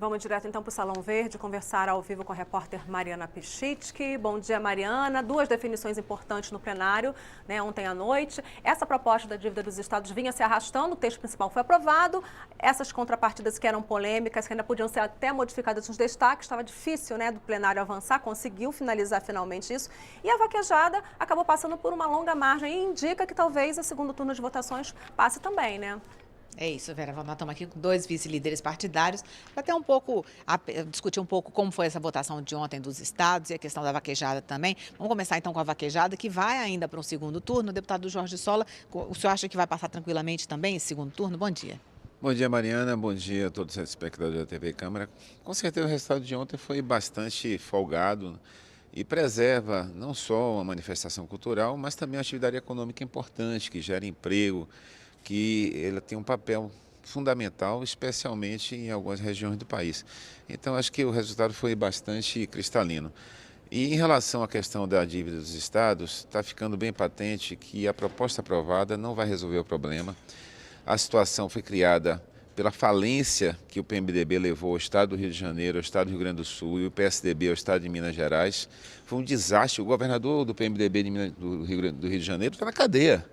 Vamos direto então para o Salão Verde, conversar ao vivo com a repórter Mariana Pichitsky. Bom dia, Mariana. Duas definições importantes no plenário, ontem à noite. Essa proposta da dívida dos estados vinha se arrastando, o texto principal foi aprovado. Essas contrapartidas que eram polêmicas, que ainda podiam ser até modificadas nos destaques, estava difícil do plenário avançar, conseguiu finalizar finalmente isso. E a vaquejada acabou passando por uma longa margem e indica que talvez o segundo turno de votações passe também, É isso, Vera. Nós estamos aqui com dois vice-líderes partidários para discutir um pouco como foi essa votação de ontem dos estados e a questão da vaquejada também. Vamos começar então com a vaquejada, que vai ainda para um segundo turno. O deputado Jorge Sola, o senhor acha que vai passar tranquilamente também esse segundo turno? Bom dia. Bom dia, Mariana. Bom dia a todos os espectadores da TV Câmara. Com certeza o resultado de ontem foi bastante folgado e preserva não só uma manifestação cultural, mas também uma atividade econômica importante, que gera emprego, que ela tem um papel fundamental, especialmente em algumas regiões do país. Então, acho que o resultado foi bastante cristalino. E em relação à questão da dívida dos estados, está ficando bem patente que a proposta aprovada não vai resolver o problema. A situação foi criada pela falência que o PMDB levou ao estado do Rio de Janeiro, ao estado do Rio Grande do Sul e o PSDB ao estado de Minas Gerais. Foi um desastre. O governador do PMDB do Rio de Janeiro está na cadeia.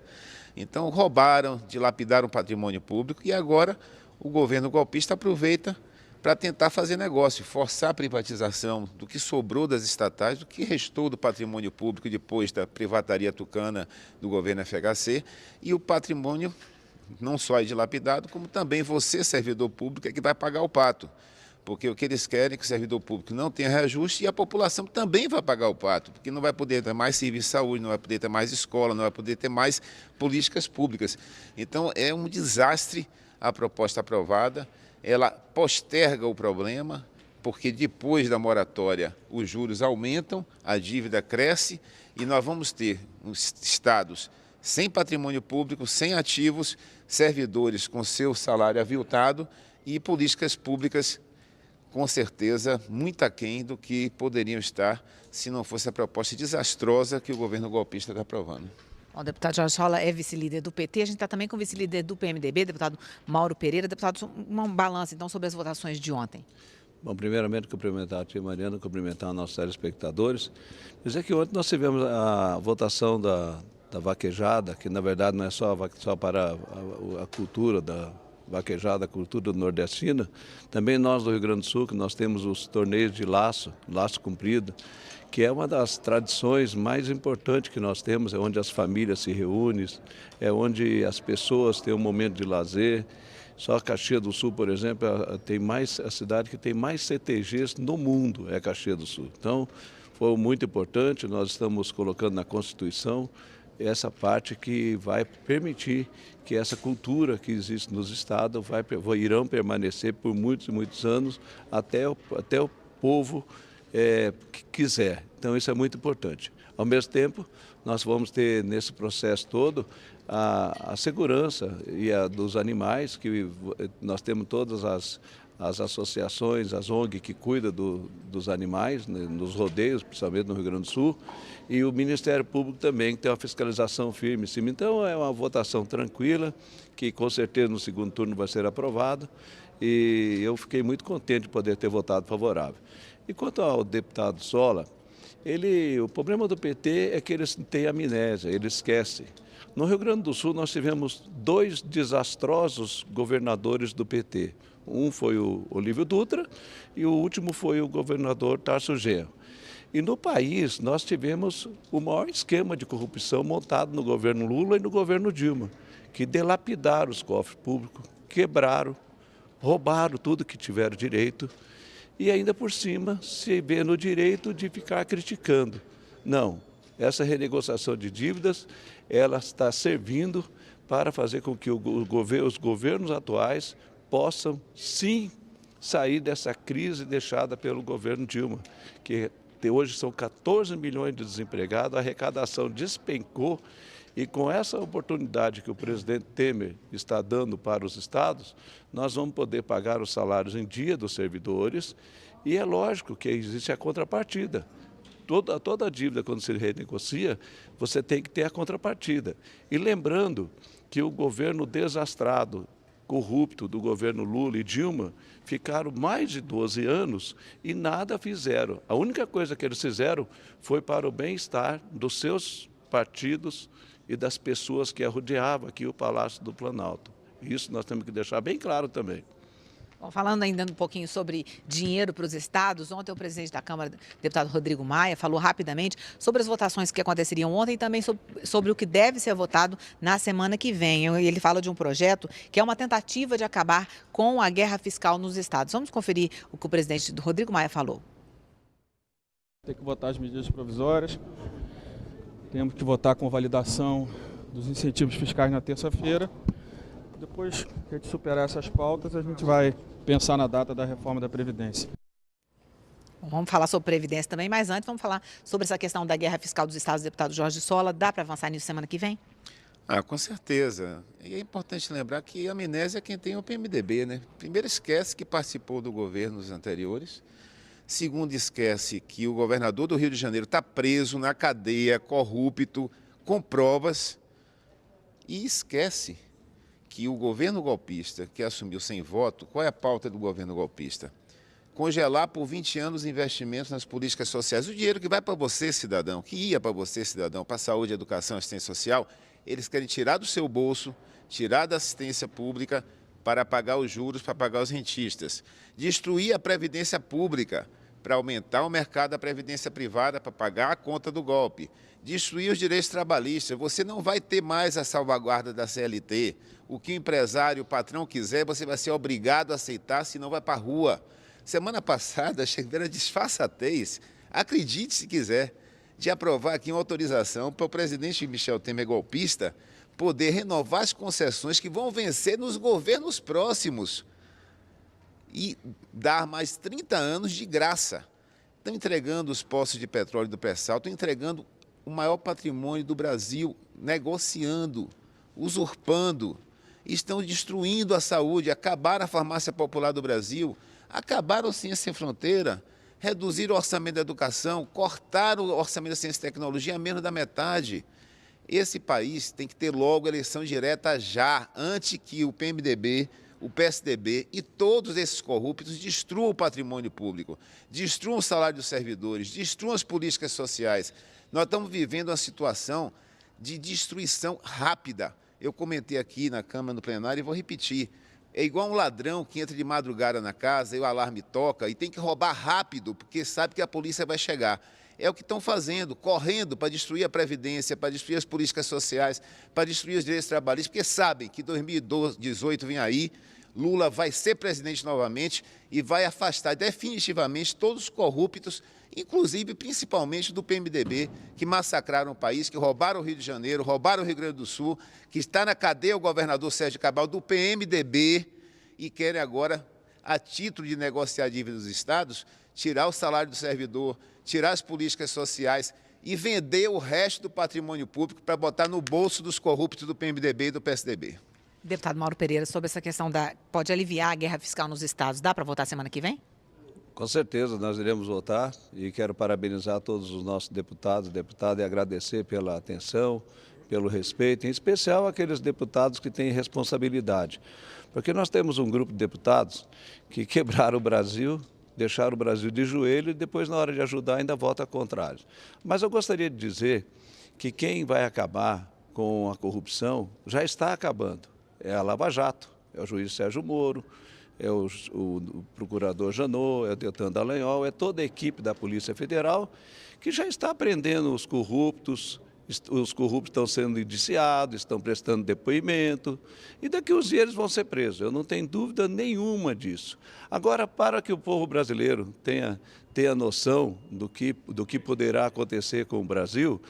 Então roubaram, dilapidaram o patrimônio público e agora o governo golpista aproveita para tentar fazer negócio, forçar a privatização do que sobrou das estatais, do que restou do patrimônio público depois da privataria tucana do governo FHC, e o patrimônio não só é dilapidado, como também você, servidor público, é que vai pagar o pato. Porque o que eles querem é que o servidor público não tenha reajuste e a população também vai pagar o pato, porque não vai poder ter mais serviço de saúde, não vai poder ter mais escola, não vai poder ter mais políticas públicas. Então, é um desastre a proposta aprovada, ela posterga o problema, porque depois da moratória os juros aumentam, a dívida cresce e nós vamos ter os estados sem patrimônio público, sem ativos, servidores com seu salário aviltado e políticas públicas com certeza, muito aquém do que poderiam estar se não fosse a proposta desastrosa que o governo golpista está aprovando. O deputado Jorge Sola é vice-líder do PT, a gente está também com o vice-líder do PMDB, deputado Mauro Pereira. Deputado, um balanço então sobre as votações de ontem. Bom, primeiramente cumprimentar a tia Mariana, cumprimentar os nossos telespectadores. Dizer que ontem nós tivemos a votação da vaquejada, que na verdade não é só para a cultura da vaquejada, a cultura nordestina. Também nós do Rio Grande do Sul, que nós temos os torneios de laço comprido, que é uma das tradições mais importantes que nós temos, é onde as famílias se reúnem, é onde as pessoas têm um momento de lazer. Só Caxias do Sul, por exemplo, a cidade que tem mais CTGs no mundo é Caxias do Sul. Então, foi muito importante, nós estamos colocando na Constituição essa parte que vai permitir que essa cultura que existe nos estados irão permanecer por muitos e muitos anos até o povo que quiser. Então isso é muito importante. Ao mesmo tempo, nós vamos ter nesse processo todo a segurança dos animais, que nós temos todas as associações, as ONG que cuidam dos animais, nos rodeios, principalmente no Rio Grande do Sul, e o Ministério Público também, que tem uma fiscalização firme em cima. Então é uma votação tranquila, que com certeza no segundo turno vai ser aprovada, e eu fiquei muito contente de poder ter votado favorável. E quanto ao deputado Sola, o problema do PT é que eles têm amnésia, eles esquecem. No Rio Grande do Sul nós tivemos dois desastrosos governadores do PT. Um foi o Olívio Dutra e o último foi o governador Tarso Genro. E no país nós tivemos o maior esquema de corrupção montado no governo Lula e no governo Dilma, que dilapidaram os cofres públicos, quebraram, roubaram tudo que tiveram direito e ainda por cima se vê no direito de ficar criticando. Não, essa renegociação de dívidas ela está servindo para fazer com que os governos atuais possam sim sair dessa crise deixada pelo governo Dilma, que hoje são 14 milhões de desempregados, a arrecadação despencou e com essa oportunidade que o presidente Temer está dando para os estados, nós vamos poder pagar os salários em dia dos servidores e é lógico que existe a contrapartida. Toda dívida, quando se renegocia, você tem que ter a contrapartida. E lembrando que o governo desastrado corrupto do governo Lula e Dilma ficaram mais de 12 anos e nada fizeram. A única coisa que eles fizeram foi para o bem-estar dos seus partidos e das pessoas que rodeavam aqui o Palácio do Planalto. Isso nós temos que deixar bem claro também. Bom, falando ainda um pouquinho sobre dinheiro para os estados, ontem o presidente da Câmara, deputado Rodrigo Maia, falou rapidamente sobre as votações que aconteceriam ontem e também sobre o que deve ser votado na semana que vem. Ele fala de um projeto que é uma tentativa de acabar com a guerra fiscal nos estados. Vamos conferir o que o presidente Rodrigo Maia falou. Tem que votar as medidas provisórias, temos que votar com validação dos incentivos fiscais na terça-feira. Depois que a gente superar essas pautas, a gente vai pensar na data da reforma da Previdência. Vamos falar sobre Previdência também, mas antes vamos falar sobre essa questão da guerra fiscal dos estados, deputado Jorge Sola. Dá para avançar nisso semana que vem? Com certeza. E é importante lembrar que a amnésia é quem tem o PMDB, né? Primeiro, esquece que participou do governos anteriores. Segundo, esquece que o governador do Rio de Janeiro está preso na cadeia, corrupto, com provas. E esquece que o governo golpista, que assumiu sem voto, qual é a pauta do governo golpista? Congelar por 20 anos investimentos nas políticas sociais. O dinheiro que vai para você, cidadão, que ia para você, cidadão, para saúde, educação, assistência social, eles querem tirar do seu bolso, tirar da assistência pública para pagar os juros, para pagar os rentistas. Destruir a previdência pública para aumentar o mercado da previdência privada, para pagar a conta do golpe. Destruir os direitos trabalhistas. Você não vai ter mais a salvaguarda da CLT. O que o empresário, o patrão quiser, você vai ser obrigado a aceitar, senão vai para a rua. Semana passada, chegaram a disfarçatez, acredite se quiser, de aprovar aqui uma autorização para o presidente Michel Temer, golpista, poder renovar as concessões que vão vencer nos governos próximos e dar mais 30 anos de graça. Estão entregando os poços de petróleo do pré-sal, estão entregando o maior patrimônio do Brasil, negociando, usurpando, estão destruindo a saúde, acabaram a farmácia popular do Brasil, acabaram a Ciência Sem Fronteira, reduziram o orçamento da educação, cortaram o orçamento da ciência e tecnologia a menos da metade. Esse país tem que ter logo eleição direta já, antes que o PMDB, o PSDB e todos esses corruptos destruam o patrimônio público, destruam o salário dos servidores, destruam as políticas sociais. Nós estamos vivendo uma situação de destruição rápida. Eu comentei aqui na Câmara, no plenário, e vou repetir. É igual um ladrão que entra de madrugada na casa e o alarme toca e tem que roubar rápido, porque sabe que a polícia vai chegar. É o que estão fazendo, correndo para destruir a Previdência, para destruir as políticas sociais, para destruir os direitos trabalhistas, porque sabem que 2018 vem aí, Lula vai ser presidente novamente e vai afastar definitivamente todos os corruptos, inclusive, principalmente do PMDB, que massacraram o país, que roubaram o Rio de Janeiro, roubaram o Rio Grande do Sul, que está na cadeia o governador Sérgio Cabral do PMDB e querem agora, a título de negociar a dívida dos estados, tirar o salário do servidor, tirar as políticas sociais e vender o resto do patrimônio público para botar no bolso dos corruptos do PMDB e do PSDB. Deputado Mauro Pereira, sobre essa questão pode aliviar a guerra fiscal nos estados, dá para votar semana que vem? Com certeza, nós iremos votar e quero parabenizar todos os nossos deputados e deputadas e agradecer pela atenção, pelo respeito, em especial aqueles deputados que têm responsabilidade. Porque nós temos um grupo de deputados que quebraram o Brasil, deixaram o Brasil de joelho e depois, na hora de ajudar, ainda vota contrário. Mas eu gostaria de dizer que quem vai acabar com a corrupção já está acabando. É a Lava Jato, é o juiz Sérgio Moro, é o procurador Janot, é o Deltan Dallagnol, é toda a equipe da Polícia Federal que já está prendendo os corruptos estão sendo indiciados, estão prestando depoimento e daqui uns dias eles vão ser presos, eu não tenho dúvida nenhuma disso. Agora, para que o povo brasileiro tenha noção do que poderá acontecer com o Brasil,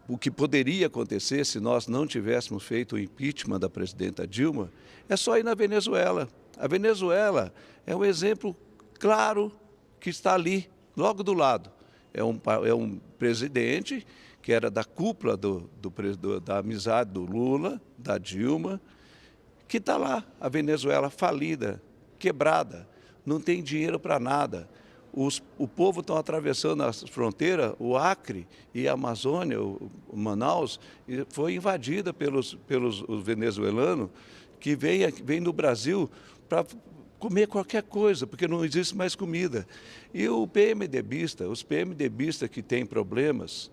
o que poderia acontecer se nós não tivéssemos feito o impeachment da presidenta Dilma, é só ir na Venezuela. A Venezuela é um exemplo claro que está ali, logo do lado. É um presidente que era da cúpula da amizade do Lula, da Dilma, que está lá, a Venezuela falida, quebrada, não tem dinheiro para nada. O povo está atravessando a fronteira, o Acre e a Amazônia, o Manaus, foi invadida pelos venezuelanos que vem no Brasil para comer qualquer coisa, porque não existe mais comida. E os PMDBistas que têm problemas,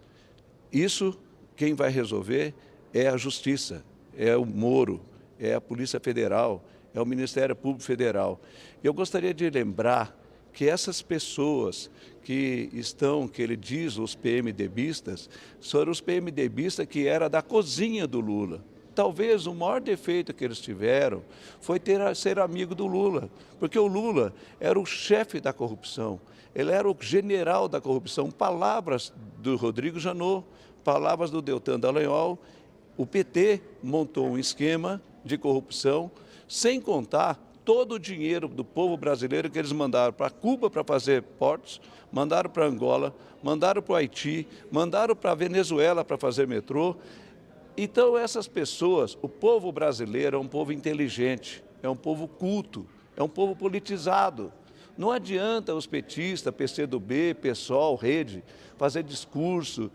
isso quem vai resolver é a Justiça, é o Moro, é a Polícia Federal, é o Ministério Público Federal. Eu gostaria de lembrar que essas pessoas que ele diz, os PMDBistas, foram os PMDBistas que era da cozinha do Lula. Talvez o maior defeito que eles tiveram foi ser amigo do Lula, porque o Lula era o chefe da corrupção, ele era o general da corrupção. Palavras do Rodrigo Janot, palavras do Deltan Dallagnol, o PT montou um esquema de corrupção, sem contar todo o dinheiro do povo brasileiro que eles mandaram para Cuba para fazer portos, mandaram para Angola, mandaram para o Haiti, mandaram para a Venezuela para fazer metrô. Então essas pessoas, o povo brasileiro é um povo inteligente, é um povo culto, é um povo politizado. Não adianta os petistas, PCdoB, PSOL, Rede, fazer discurso.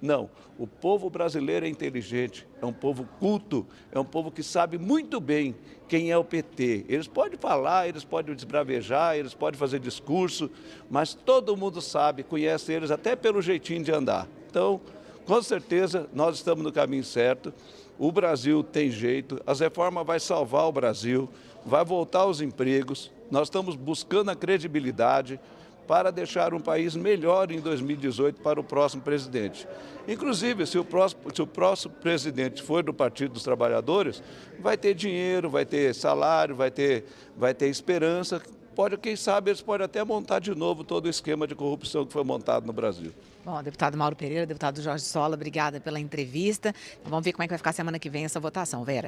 Não, o povo brasileiro é inteligente, é um povo culto, é um povo que sabe muito bem quem é o PT. Eles podem falar, eles podem desbravejar, eles podem fazer discurso, mas todo mundo sabe, conhece eles até pelo jeitinho de andar. Então, com certeza, nós estamos no caminho certo, o Brasil tem jeito, as reformas vão salvar o Brasil, vai voltar os empregos, nós estamos buscando a credibilidade para deixar um país melhor em 2018 para o próximo presidente. Inclusive, se o próximo presidente for do Partido dos Trabalhadores, vai ter dinheiro, vai ter salário, vai ter esperança. Quem sabe, eles podem até montar de novo todo o esquema de corrupção que foi montado no Brasil. Bom, deputado Mauro Pereira, deputado Jorge Sola, obrigada pela entrevista. Vamos ver como é que vai ficar semana que vem essa votação, Vera.